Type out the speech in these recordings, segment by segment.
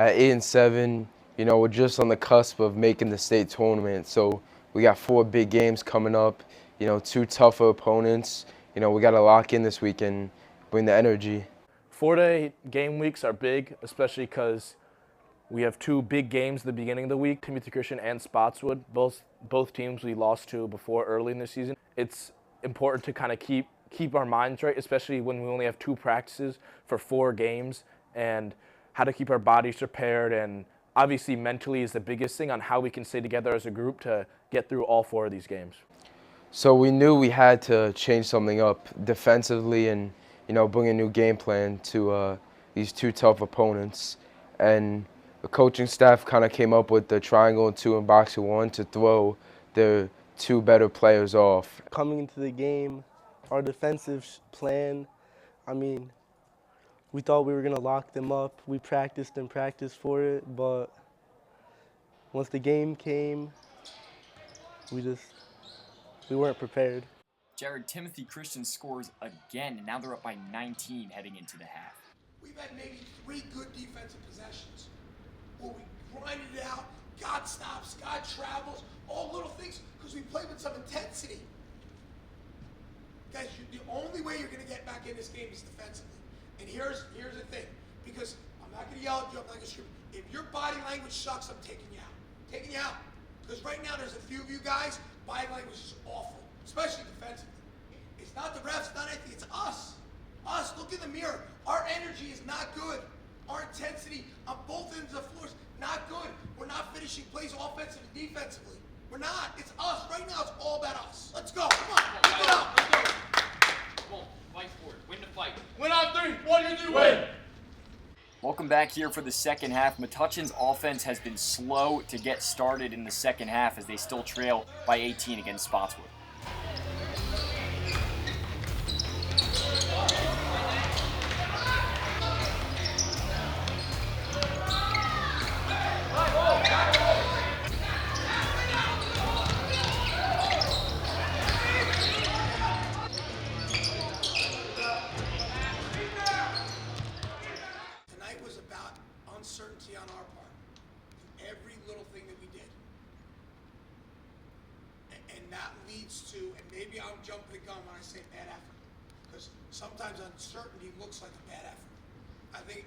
at 8-7, we're just on the cusp of making the state tournament. So we got 4 big games coming up, 2 tougher opponents. We got to lock in this week and bring the energy. 4-day game weeks are big, especially because we have 2 big games at the beginning of the week, Timothy Christian and Spotswood, both teams we lost to before early in the season. It's important to kind of keep our minds right, especially when we only have 2 practices for 4 games, and how to keep our bodies prepared. And obviously mentally is the biggest thing on how we can stay together as a group to get through all 4 of these games. So we knew we had to change something up defensively and, bring a new game plan to these 2 tough opponents. And the coaching staff kind of came up with the triangle and 2 and boxing 1 to throw the 2 better players off. Coming into the game, our defensive plan, we thought we were going to lock them up. We practiced and practiced for it, but once the game came, we weren't prepared. Jared, Timothy Christian scores again, and now they're up by 19 heading into the half. We've had maybe 3 good defensive possessions where we grinded it out, got stops, got travels, all little things, because we played with some intensity. Guys, the only way you're going to get back in this game is defensively. And here's the thing, because I'm not going to yell at you, I'm not going to scream. If your body language sucks, I'm taking you out. Taking you out. Because right now there's a few of you guys, body language is awful, especially defensively. It's not the refs, not anything, it's us. Us, look in the mirror. Our energy is not good. Our intensity on both ends of the floor is not good. We're not finishing plays offensively and defensively. We're not. It's us. Right now, it's all about us. Let's go. Come on. Let's go. Come on. Fight for it. Win the fight. Win on 3. 1, 2, 3, win. Welcome back here for the second half. Metuchen's offense has been slow to get started in the second half as they still trail by 18 against Spotswood. Uncertainty on our part in every little thing that we did. And that leads to, and maybe I'm jumping the gun when I say bad effort, because sometimes uncertainty looks like a bad effort.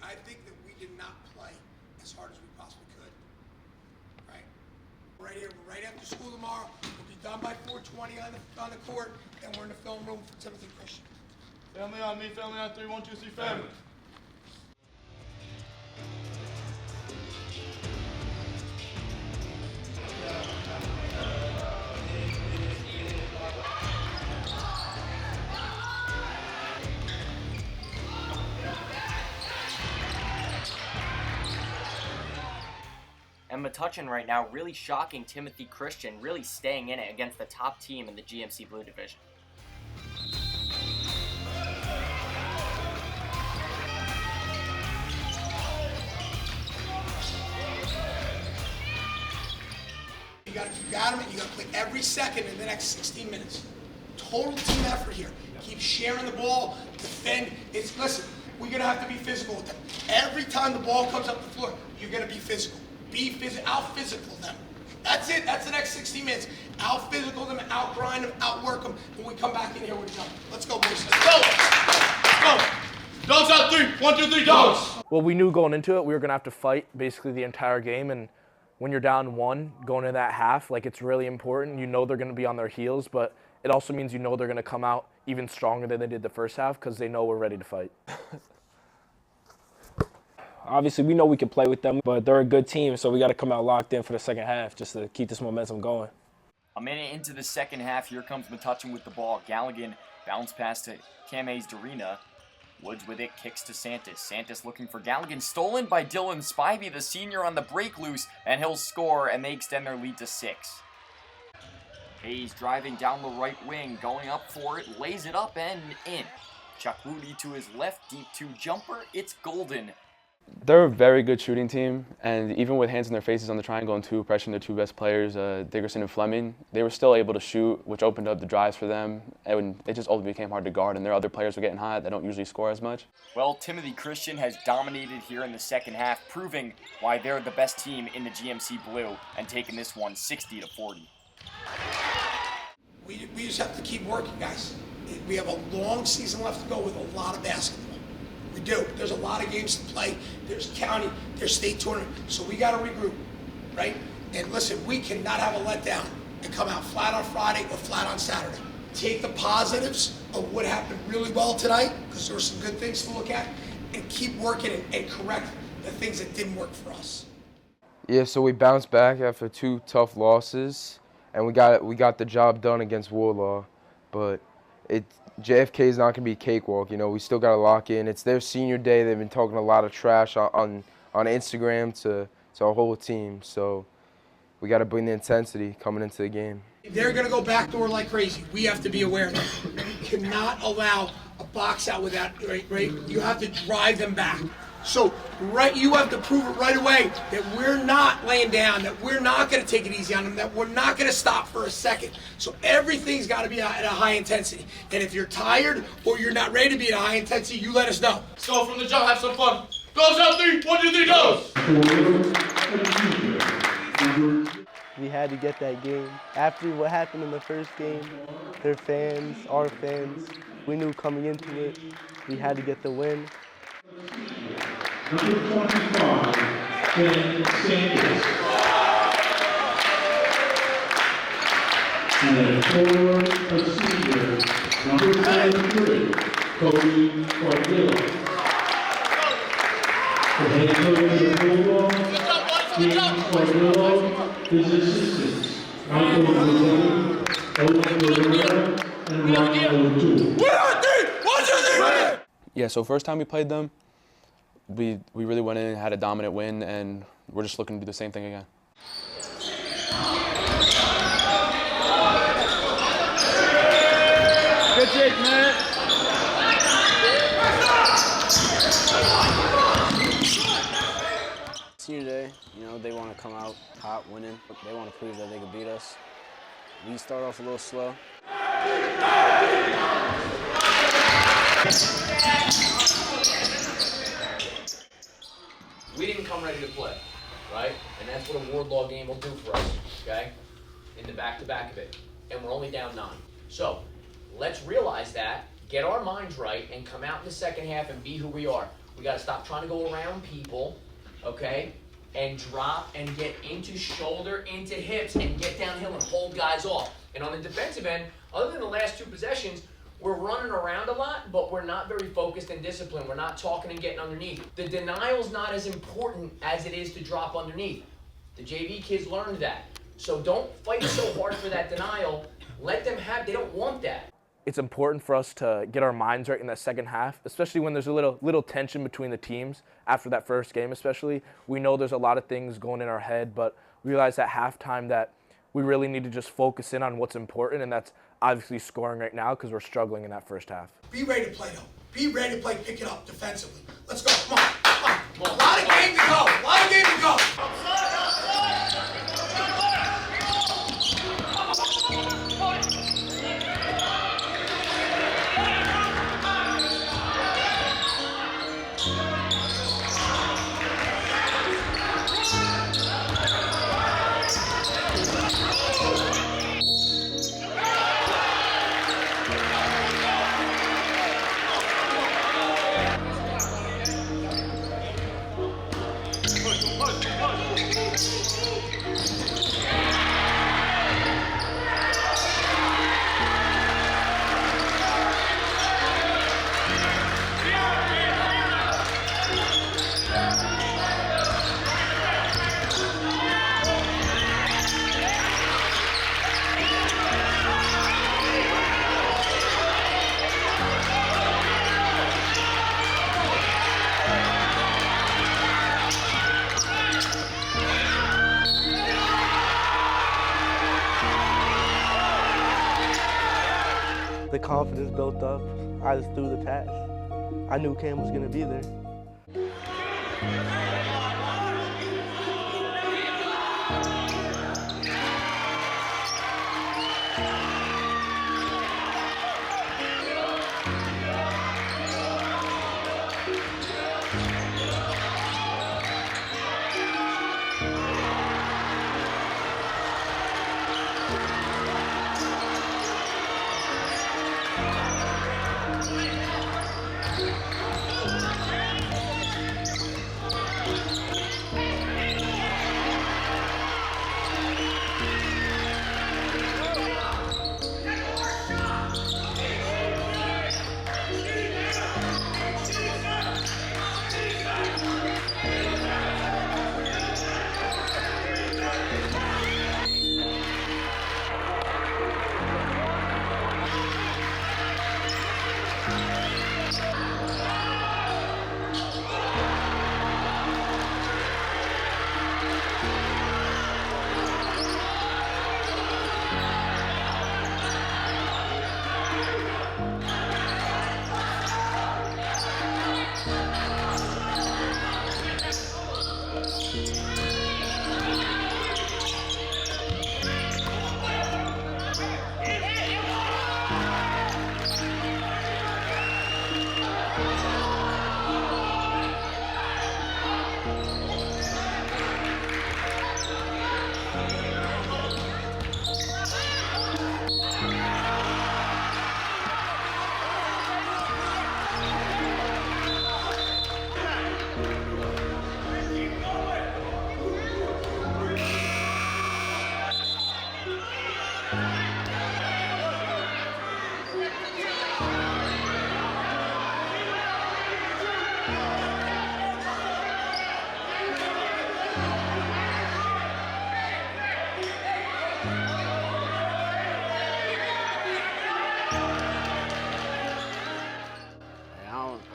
I think that we did not play as hard as we possibly could. Right? Right here, we're right after school tomorrow. We'll be done by 4:20 on the court, and we're in the film room for Timothy Christian. Family on me, family on 3, 1, 2, 3, family. And Metuchen right now really shocking Timothy Christian, really staying in it against the top team in the GMC Blue Division. You got them, and you got to play every second in the next 16 minutes. Total team effort here. Keep sharing the ball, defend. Listen, we're going to have to be physical with them. Every time the ball comes up the floor, you're going to be physical. Out-physical them. That's it. That's the next 60 minutes. Out-physical them, out-grind them, out-work them. When we come back in here, we're done. Let's go, boys. Let's go. Let's go. Dogs on 3. 1, 2, 3, dogs. Well, we knew going into it we were going to have to fight basically the entire game, and when you're down 1 going into that half, it's really important. You know they're going to be on their heels, but it also means they're going to come out even stronger than they did the first half because they know we're ready to fight. Obviously, we know we can play with them, but they're a good team, so we got to come out locked in for the second half just to keep this momentum going. A minute into the second half, here comes Metuchen with the ball. Galligan bounce pass to Kame's Darina. Woods with it, kicks to Santis. Santis looking for Galligan, stolen by Dylan Spivey, the senior on the break loose, and he'll score, and they extend their lead to 6. Hayes driving down the right wing, going up for it, lays it up and in. Chuck Woody to his left, deep 2 jumper, it's golden. They're a very good shooting team, and even with hands in their faces on the triangle and two pressuring their two best players, Dickerson and Fleming, they were still able to shoot, which opened up the drives for them, and it just ultimately became hard to guard, and their other players were getting hot. They don't usually score as much. Well, Timothy Christian has dominated here in the second half, proving why they're the best team in the GMC Blue and taking this one 60-40. We just have to keep working, guys. We have a long season left to go with a lot of basketball. We do. There's a lot of games to play. There's county, there's state tournament. So we got to regroup, right? And listen, we cannot have a letdown and come out flat on Friday or flat on Saturday. Take the positives of what happened really well tonight, because there were some good things to look at, and keep working and correct the things that didn't work for us. Yeah, so we bounced back after 2 tough losses, and we got the job done against Warlaw, but JFK is not going to be a cakewalk. You know, we still got to lock in. It's their senior day. They've been talking a lot of trash on Instagram to our whole team. So we got to bring the intensity coming into the game. They're going to go backdoor like crazy. We have to be aware of that. You cannot allow a box out without, right? You have to drive them back. So, you have to prove it right away that we're not laying down, that we're not going to take it easy on them, that we're not going to stop for a second. So everything's got to be at a high intensity. And if you're tired or you're not ready to be at a high intensity, you let us know. Let's go from the jump, have some fun. Goes out 3, 1, 2, 3, goes! We had to get that game. After what happened in the first game, their fans, our fans, we knew coming into it, we had to get the win. Number 25, Ben Sanders. And forward of senior, number 73, Cody Cordillo. The head coach of the Bulldog, James Cordillo, his assistants, Michael Rossetti, Owen Rivera, and Ryan O'Toole. Yeah, so first time we played them, we really went in and had a dominant win, and we're just looking to do the same thing again. Good take, man. Senior day, you know, they want to come out hot, winning. They want to prove that they can beat us. We start off a little slow. We didn't come ready to play, right? And that's what a Wardlaw game will do for us, okay? In the back-to-back of it. And we're only down 9. So, let's realize that, get our minds right, and come out in the second half and be who we are. We got to stop trying to go around people, okay? And drop and get into shoulder, into hips, and get downhill and hold guys off. And on the defensive end, other than the last 2 possessions, we're running around a lot, but we're not very focused and disciplined. We're not talking and getting underneath. The denial's not as important as it is to drop underneath. The JV kids learned that. So don't fight so hard for that denial. Let them they don't want that. It's important for us to get our minds right in that second half, especially when there's a little tension between the teams after that first game especially. We know there's a lot of things going in our head, but we realize at halftime that we really need to just focus in on what's important, and that's obviously scoring right now because we're struggling in that first half. Be ready to play, though. Be ready to play, pick it up defensively. Let's go. Come on. Come on. A lot of game to go. A lot of game to go. The confidence built up. I just threw the pass. I knew Cam was going to be there.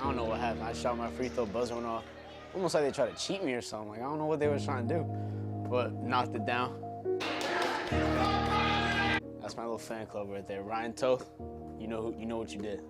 I don't know what happened. I shot my free throw, buzzer went off. Almost like they tried to cheat me or something. Like, I don't know what they were trying to do, but knocked it down. That's my little fan club right there. Ryan Toth, you know what you did.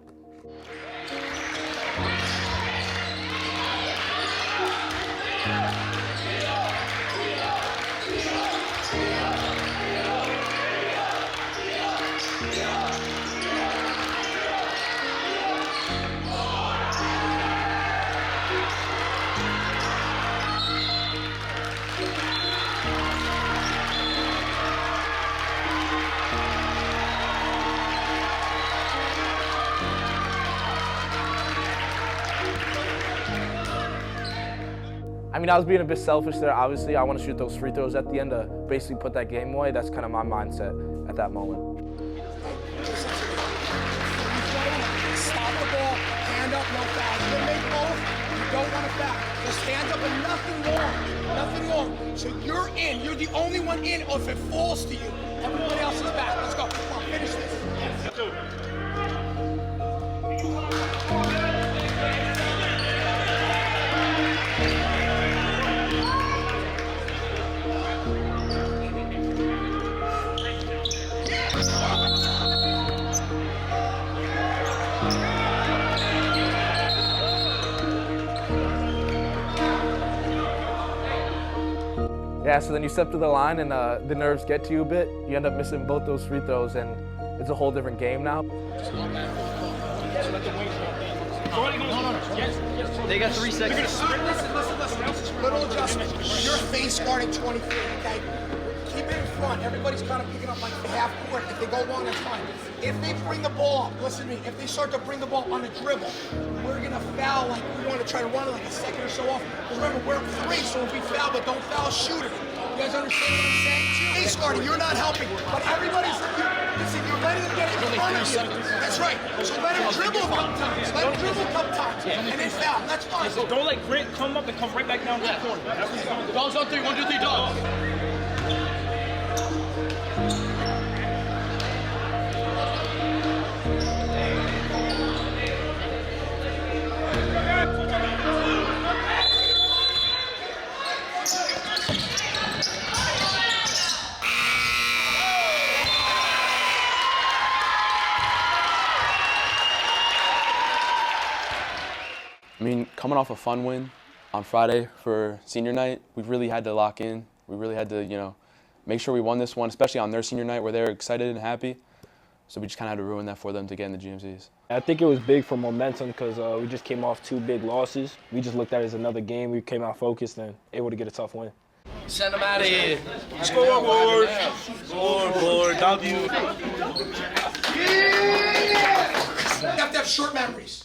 I mean, I was being a bit selfish there. Obviously, I want to shoot those free throws at the end to basically put that game away. That's kind of my mindset at that moment. Stop the ball, hand up, no foul. You can make both, you don't want to foul. Just hands up and nothing wrong. So you're in, you're the only one in, or if it falls to you, everybody else is back. Let's go, come on, finish this. Yeah, so then you step to the line and the nerves get to you a bit. You end up missing both those free throws and it's a whole different game now. They got 3 seconds. Listen. Little adjustment. Your face guarding 23, okay? Keep it in front. Everybody's kind of picking up like the half court. If they go long, that's fine. If they bring the ball up, listen to me, if they start to bring the ball on the dribble, we're going to foul like we want to try to run it like a second or so off. Because remember, we're up 3, so if we foul, but don't foul a shooter. You guys understand what I'm saying? Face guarding, you're not helping. But everybody's, listen, you're letting them get in front of you. That's right. So let him dribble a couple times. Let him dribble a couple times. And then foul. That's fine. So don't let Grant come up and come right back down to the corner. Dogs on 3, 1, 2, 3, dogs. I mean, coming off a fun win on Friday for senior night, we really had to lock in. We really had to, make sure we won this one, especially on their senior night where they were excited and happy. So we just kind of had to ruin that for them to get in the GMCs. I think it was big for momentum because we just came off 2 big losses. We just looked at it as another game. We came out focused and able to get a tough win. Send them out of here. Scoreboard. Scoreboard. W. You have to have short memories,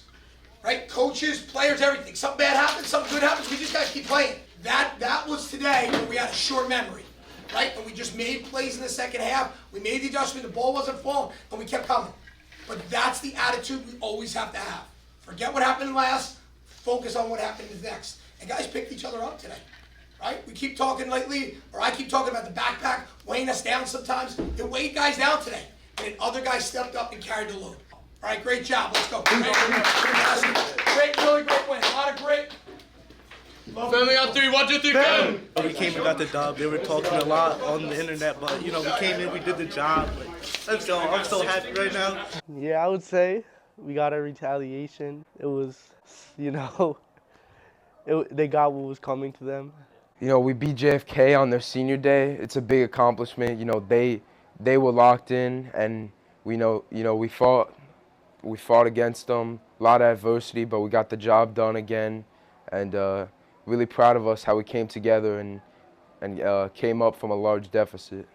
right? Coaches, players, everything. Something bad happens, something good happens, we just got to keep playing. That was today where we had a short memory, right? And we just made plays in the second half. We made the adjustment, the ball wasn't falling, and we kept coming. But that's the attitude we always have to have. Forget what happened last, focus on what happened next. And guys picked each other up today, right? We keep talking lately, or I keep talking about the backpack weighing us down sometimes. It weighed guys down today, and then other guys stepped up and carried the load. All right, great job. Let's go. Great, really great win. A lot of great. Family on 3, 1, 2, 3, go! We came and got the dub. They were talking a lot on the internet, but we came in, we did the job. I'm so happy right now. Yeah, I would say we got a retaliation. It was, they got what was coming to them. You know, we beat JFK on their senior day. It's a big accomplishment. You know, they were locked in, and we fought against them. A lot of adversity, but we got the job done again, and really proud of us how we came together and came up from a large deficit.